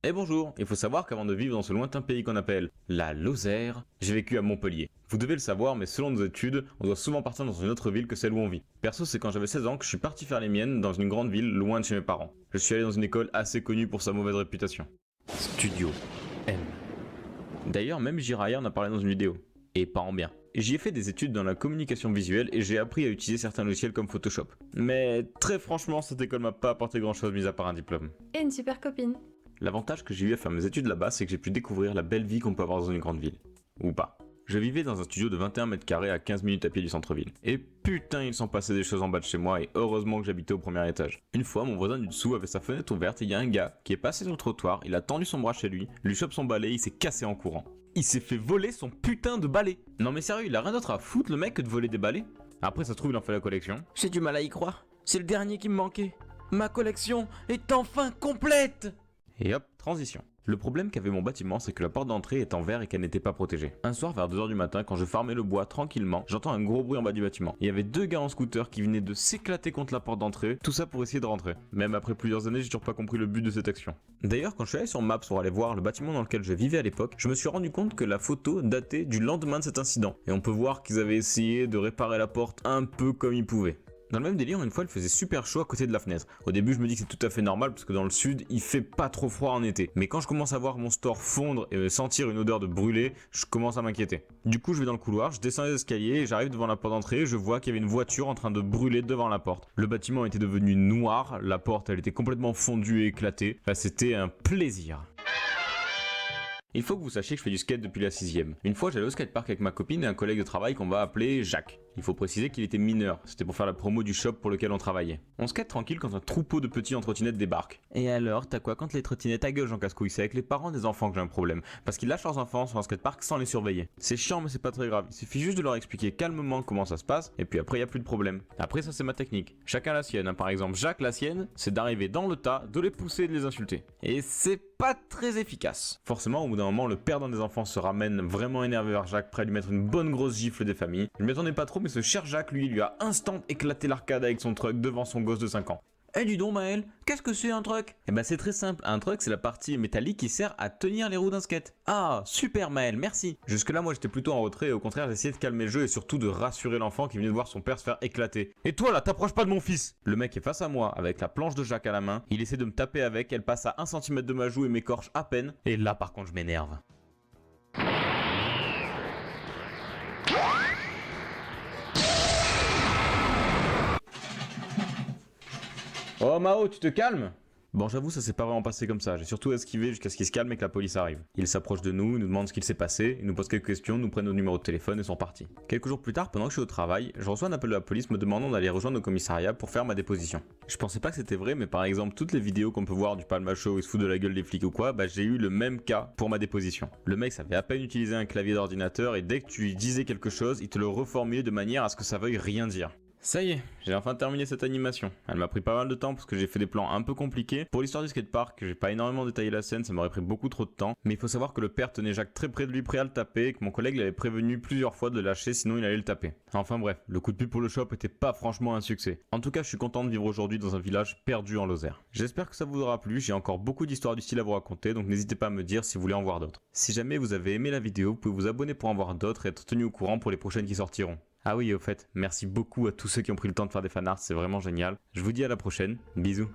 Et bonjour, il faut savoir qu'avant de vivre dans ce lointain pays qu'on appelle la Lozère, j'ai vécu à Montpellier. Vous devez le savoir, mais selon nos études, on doit souvent partir dans une autre ville que celle où on vit. Perso, c'est quand j'avais 16 ans que je suis parti faire les miennes dans une grande ville loin de chez mes parents. Je suis allé dans une école assez connue pour sa mauvaise réputation. Studio M. D'ailleurs, même Jiraya en a parlé dans une vidéo. Et pas en bien. J'y ai fait des études dans la communication visuelle et j'ai appris à utiliser certains logiciels comme Photoshop. Mais très franchement, cette école m'a pas apporté grand chose mis à part un diplôme. Et une super copine. L'avantage que j'ai eu à faire mes études là-bas, c'est que j'ai pu découvrir la belle vie qu'on peut avoir dans une grande ville. Ou pas. Je vivais dans un studio de 21 mètres carrés à 15 minutes à pied du centre-ville. Et putain, il s'en passait des choses en bas de chez moi et heureusement que j'habitais au premier étage. Une fois, mon voisin du dessous avait sa fenêtre ouverte et il y a un gars qui est passé sur le trottoir, il a tendu son bras chez lui chope son balai et il s'est cassé en courant. Il s'est fait voler son putain de balai. Non mais sérieux, il a rien d'autre à foutre le mec que de voler des balais. Après ça se trouve il en fait la collection. J'ai du mal à y croire. C'est le dernier qui me manquait. Ma collection est enfin complète. Et hop, transition. Le problème qu'avait mon bâtiment, c'est que la porte d'entrée est en verre et qu'elle n'était pas protégée. Un soir, vers 2h du matin, quand je farmais le bois tranquillement, j'entends un gros bruit en bas du bâtiment. Il y avait deux gars en scooter qui venaient de s'éclater contre la porte d'entrée, tout ça pour essayer de rentrer. Même après plusieurs années, j'ai toujours pas compris le but de cette action. D'ailleurs, quand je suis allé sur Maps pour aller voir le bâtiment dans lequel je vivais à l'époque, je me suis rendu compte que la photo datait du lendemain de cet incident. Et on peut voir qu'ils avaient essayé de réparer la porte un peu comme ils pouvaient. Dans le même délire, une fois, il faisait super chaud à côté de la fenêtre. Au début, je me dis que c'est tout à fait normal parce que dans le sud, il fait pas trop froid en été. Mais quand je commence à voir mon store fondre et sentir une odeur de brûlé, je commence à m'inquiéter. Du coup, je vais dans le couloir, je descends les escaliers et j'arrive devant la porte d'entrée. Je vois qu'il y avait une voiture en train de brûler devant la porte. Le bâtiment était devenu noir, la porte, elle était complètement fondue et éclatée. Là, c'était un plaisir. Il faut que vous sachiez que je fais du skate depuis la 6ème. Une fois, j'allais au skatepark avec ma copine et un collègue de travail qu'on va appeler Jacques. Il faut préciser qu'il était mineur, c'était pour faire la promo du shop pour lequel on travaillait. On skate tranquille quand un troupeau de petits en trottinette débarque. Et alors, t'as quoi contre les trottinettes à gueule, Jean Casse-Couille? C'est avec les parents des enfants que j'ai un problème, parce qu'ils lâchent leurs enfants sur un skatepark sans les surveiller. C'est chiant mais c'est pas très grave, il suffit juste de leur expliquer calmement comment ça se passe, et puis après y a plus de problème. Après ça c'est ma technique, chacun la sienne, hein. Par exemple Jacques la sienne, c'est d'arriver dans le tas, de les pousser et de les insulter. Et c'est pas très efficace. Forcément au bout d'un moment le père d'un des enfants se ramène vraiment énervé vers Jacques, prêt à lui mettre une bonne grosse gifle des familles. Je m'y attendais pas trop mais ce cher Jacques lui a instant éclaté l'arcade avec son truck devant son gosse de 5 ans. Eh dis donc Maël, qu'est-ce que c'est un truck? Eh ben c'est très simple, un truck c'est la partie métallique qui sert à tenir les roues d'un skate. Ah super Maël, merci. Jusque là moi j'étais plutôt en retrait et au contraire j'essayais de calmer le jeu et surtout de rassurer l'enfant qui venait de voir son père se faire éclater. Et toi là, t'approches pas de mon fils. Le mec est face à moi avec la planche de Jacques à la main, il essaie de me taper avec, elle passe à 1 cm de ma joue et m'écorche à peine. Et là par contre je m'énerve. Oh Mao, tu te calmes? Bon j'avoue ça s'est pas vraiment passé comme ça, j'ai surtout esquivé jusqu'à ce qu'il se calme et que la police arrive. Il s'approche de nous demande ce qu'il s'est passé, il nous pose quelques questions, nous prennent nos numéros de téléphone et sont partis. Quelques jours plus tard, pendant que je suis au travail, je reçois un appel de la police me demandant d'aller rejoindre le commissariat pour faire ma déposition. Je pensais pas que c'était vrai mais par exemple toutes les vidéos qu'on peut voir du Palma Show où il se fout de la gueule des flics ou quoi, bah j'ai eu le même cas pour ma déposition. Le mec savait à peine utiliser un clavier d'ordinateur et dès que tu lui disais quelque chose, il te le reformulait de manière à ce que ça veuille rien dire. Ça y est, j'ai enfin terminé cette animation. Elle m'a pris pas mal de temps parce que j'ai fait des plans un peu compliqués. Pour l'histoire du skatepark, j'ai pas énormément détaillé la scène, ça m'aurait pris beaucoup trop de temps. Mais il faut savoir que le père tenait Jacques très près de lui, prêt à le taper, et que mon collègue l'avait prévenu plusieurs fois de le lâcher sinon il allait le taper. Enfin bref, le coup de pub pour le shop était pas franchement un succès. En tout cas, je suis content de vivre aujourd'hui dans un village perdu en Lozère. J'espère que ça vous aura plu, j'ai encore beaucoup d'histoires du style à vous raconter, donc n'hésitez pas à me dire si vous voulez en voir d'autres. Si jamais vous avez aimé la vidéo, vous pouvez vous abonner pour en voir d'autres et être tenu au courant pour les prochaines qui sortiront. Ah oui, au fait, merci beaucoup à tous ceux qui ont pris le temps de faire des fanarts, c'est vraiment génial. Je vous dis à la prochaine, bisous.